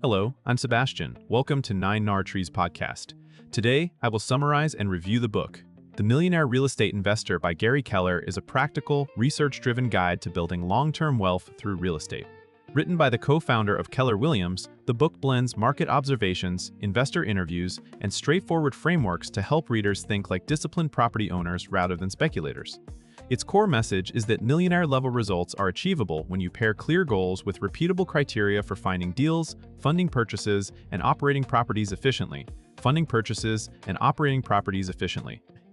Hello, I'm Sebastian. Welcome to 9 Trees podcast. Today, I will summarize and review the book. The Millionaire Real Estate Investor by Gary Keller is a practical, research-driven guide to building long-term wealth through real estate. Written by the co-founder of Keller Williams, the book blends market observations, investor interviews, and straightforward frameworks to help readers think like disciplined property owners rather than speculators. Its core message is that millionaire-level results are achievable when you pair clear goals with repeatable criteria for finding deals, funding purchases, and operating properties efficiently.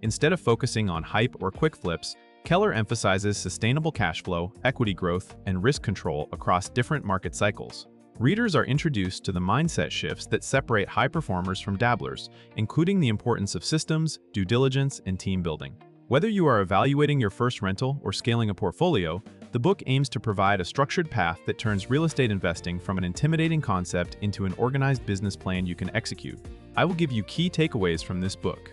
Instead of focusing on hype or quick flips, Keller emphasizes sustainable cash flow, equity growth, and risk control across different market cycles. Readers are introduced to the mindset shifts that separate high performers from dabblers, including the importance of systems, due diligence, and team building. Whether you are evaluating your first rental or scaling a portfolio, the book aims to provide a structured path that turns real estate investing from an intimidating concept into an organized business plan you can execute. I will give you key takeaways from this book.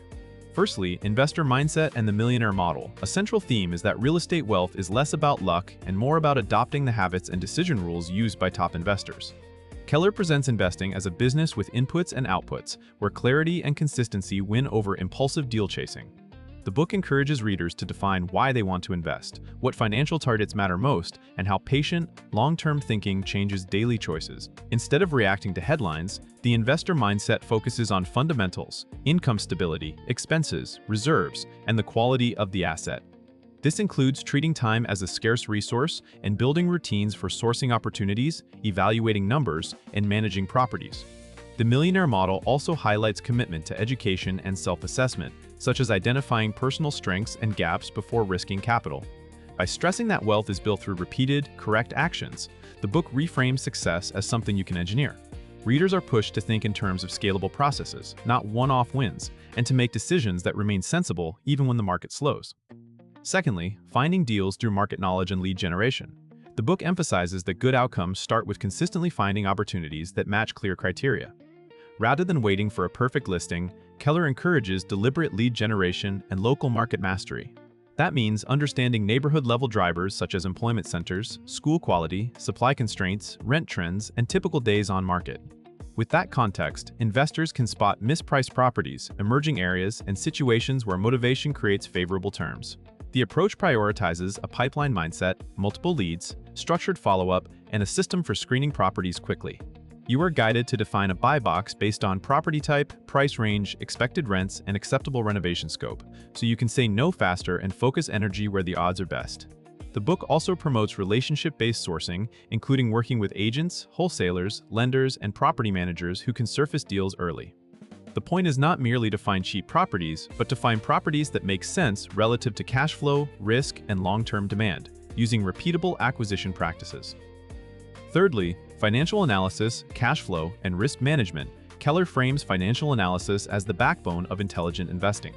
Firstly, investor mindset and the millionaire model. A central theme is that real estate wealth is less about luck and more about adopting the habits and decision rules used by top investors. Keller presents investing as a business with inputs and outputs, where clarity and consistency win over impulsive deal chasing. The book encourages readers to define why they want to invest, what financial targets matter most, and how patient, long-term thinking changes daily choices. Instead of reacting to headlines, the investor mindset focuses on fundamentals, income stability, expenses, reserves, and the quality of the asset. This includes treating time as a scarce resource and building routines for sourcing opportunities, evaluating numbers, and managing properties. The Millionaire Model also highlights commitment to education and self-assessment, such as identifying personal strengths and gaps before risking capital. By stressing that wealth is built through repeated, correct actions, the book reframes success as something you can engineer. Readers are pushed to think in terms of scalable processes, not one-off wins, and to make decisions that remain sensible even when the market slows. Secondly, finding deals through market knowledge and lead generation. The book emphasizes that good outcomes start with consistently finding opportunities that match clear criteria. Rather than waiting for a perfect listing, Keller encourages deliberate lead generation and local market mastery. That means understanding neighborhood-level drivers such as employment centers, school quality, supply constraints, rent trends, and typical days on market. With that context, investors can spot mispriced properties, emerging areas, and situations where motivation creates favorable terms. The approach prioritizes a pipeline mindset, multiple leads, structured follow-up, and a system for screening properties quickly. You are guided to define a buy box based on property type, price range, expected rents, and acceptable renovation scope, so you can say no faster and focus energy where the odds are best. The book also promotes relationship-based sourcing, including working with agents, wholesalers, lenders, and property managers who can surface deals early. The point is not merely to find cheap properties, but to find properties that make sense relative to cash flow, risk, and long-term demand, using repeatable acquisition practices. Thirdly, financial analysis, cash flow, and risk management. Keller frames financial analysis as the backbone of intelligent investing.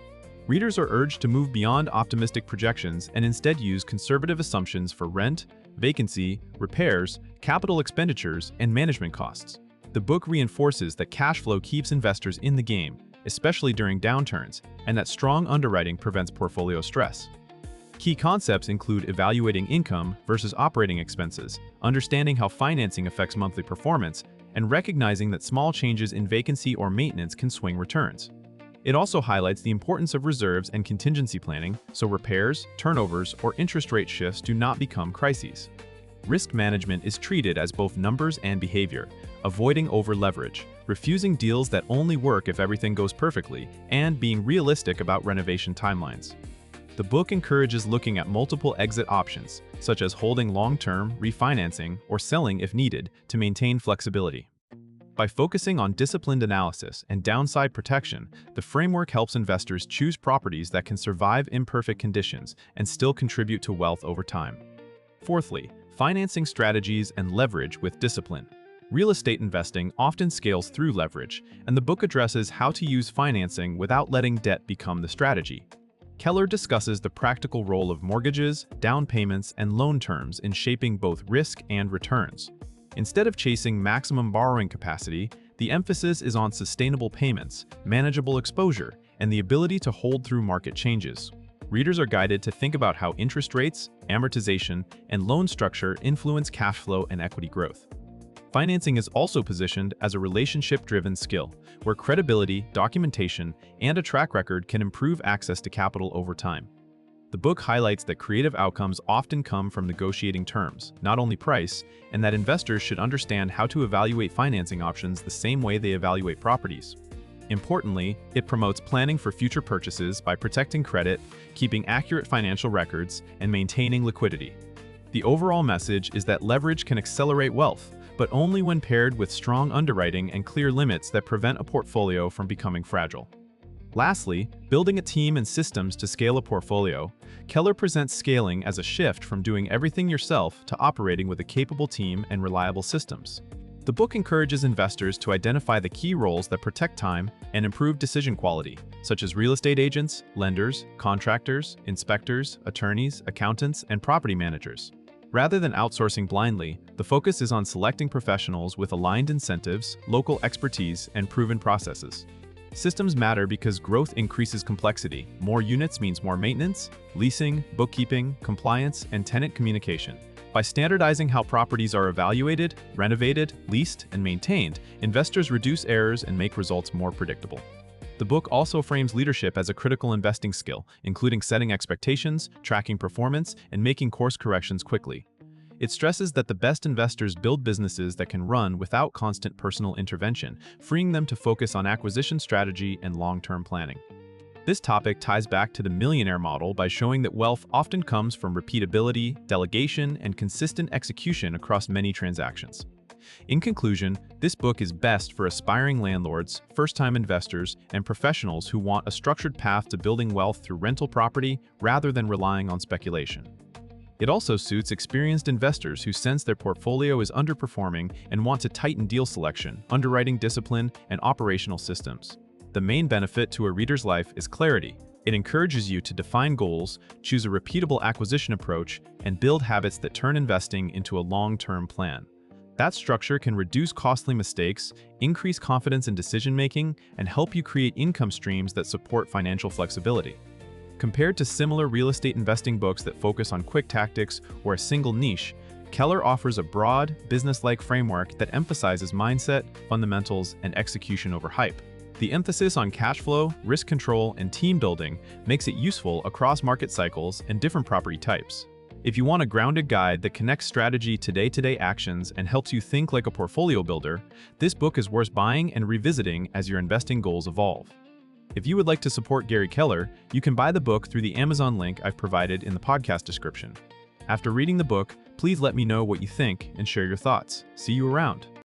Readers are urged to move beyond optimistic projections and instead use conservative assumptions for rent, vacancy, repairs, capital expenditures, and management costs. The book reinforces that cash flow keeps investors in the game, especially during downturns, and that strong underwriting prevents portfolio stress. Key concepts include evaluating income versus operating expenses, understanding how financing affects monthly performance, and recognizing that small changes in vacancy or maintenance can swing returns. It also highlights the importance of reserves and contingency planning, so repairs, turnovers, or interest rate shifts do not become crises. Risk management is treated as both numbers and behavior, avoiding over-leverage, refusing deals that only work if everything goes perfectly, and being realistic about renovation timelines. The book encourages looking at multiple exit options, such as holding long-term, refinancing, or selling if needed, to maintain flexibility. By focusing on disciplined analysis and downside protection, the framework helps investors choose properties that can survive imperfect conditions and still contribute to wealth over time. Fourthly, financing strategies and leverage with discipline. Real estate investing often scales through leverage, and the book addresses how to use financing without letting debt become the strategy. Keller discusses the practical role of mortgages, down payments, and loan terms in shaping both risk and returns. Instead of chasing maximum borrowing capacity, the emphasis is on sustainable payments, manageable exposure, and the ability to hold through market changes. Readers are guided to think about how interest rates, amortization, and loan structure influence cash flow and equity growth. Financing is also positioned as a relationship-driven skill, where credibility, documentation, and a track record can improve access to capital over time. The book highlights that creative outcomes often come from negotiating terms, not only price, and that investors should understand how to evaluate financing options the same way they evaluate properties. Importantly, it promotes planning for future purchases by protecting credit, keeping accurate financial records, and maintaining liquidity. The overall message is that leverage can accelerate wealth, but only when paired with strong underwriting and clear limits that prevent a portfolio from becoming fragile. Lastly, building a team and systems to scale a portfolio, Keller presents scaling as a shift from doing everything yourself to operating with a capable team and reliable systems. The book encourages investors to identify the key roles that protect time and improve decision quality, such as real estate agents, lenders, contractors, inspectors, attorneys, accountants, and property managers. Rather than outsourcing blindly, the focus is on selecting professionals with aligned incentives, local expertise, and proven processes. Systems matter because growth increases complexity. More units means more maintenance, leasing, bookkeeping, compliance, and tenant communication. By standardizing how properties are evaluated, renovated, leased, and maintained, investors reduce errors and make results more predictable. The book also frames leadership as a critical investing skill, including setting expectations, tracking performance, and making course corrections quickly. It stresses that the best investors build businesses that can run without constant personal intervention, freeing them to focus on acquisition strategy and long-term planning. This topic ties back to the Millionaire Model by showing that wealth often comes from repeatability, delegation, and consistent execution across many transactions. In conclusion, this book is best for aspiring landlords, first-time investors, and professionals who want a structured path to building wealth through rental property rather than relying on speculation. It also suits experienced investors who sense their portfolio is underperforming and want to tighten deal selection, underwriting discipline, and operational systems. The main benefit to a reader's life is clarity. It encourages you to define goals, choose a repeatable acquisition approach, and build habits that turn investing into a long-term plan. That structure can reduce costly mistakes, increase confidence in decision-making, and help you create income streams that support financial flexibility. Compared to similar real estate investing books that focus on quick tactics or a single niche, Keller offers a broad, business-like framework that emphasizes mindset, fundamentals, and execution over hype. The emphasis on cash flow, risk control, and team building makes it useful across market cycles and different property types. If you want a grounded guide that connects strategy to day-to-day actions and helps you think like a portfolio builder, this book is worth buying and revisiting as your investing goals evolve. If you would like to support Gary Keller, you can buy the book through the Amazon link I've provided in the podcast description. After reading the book, please let me know what you think and share your thoughts. See you around.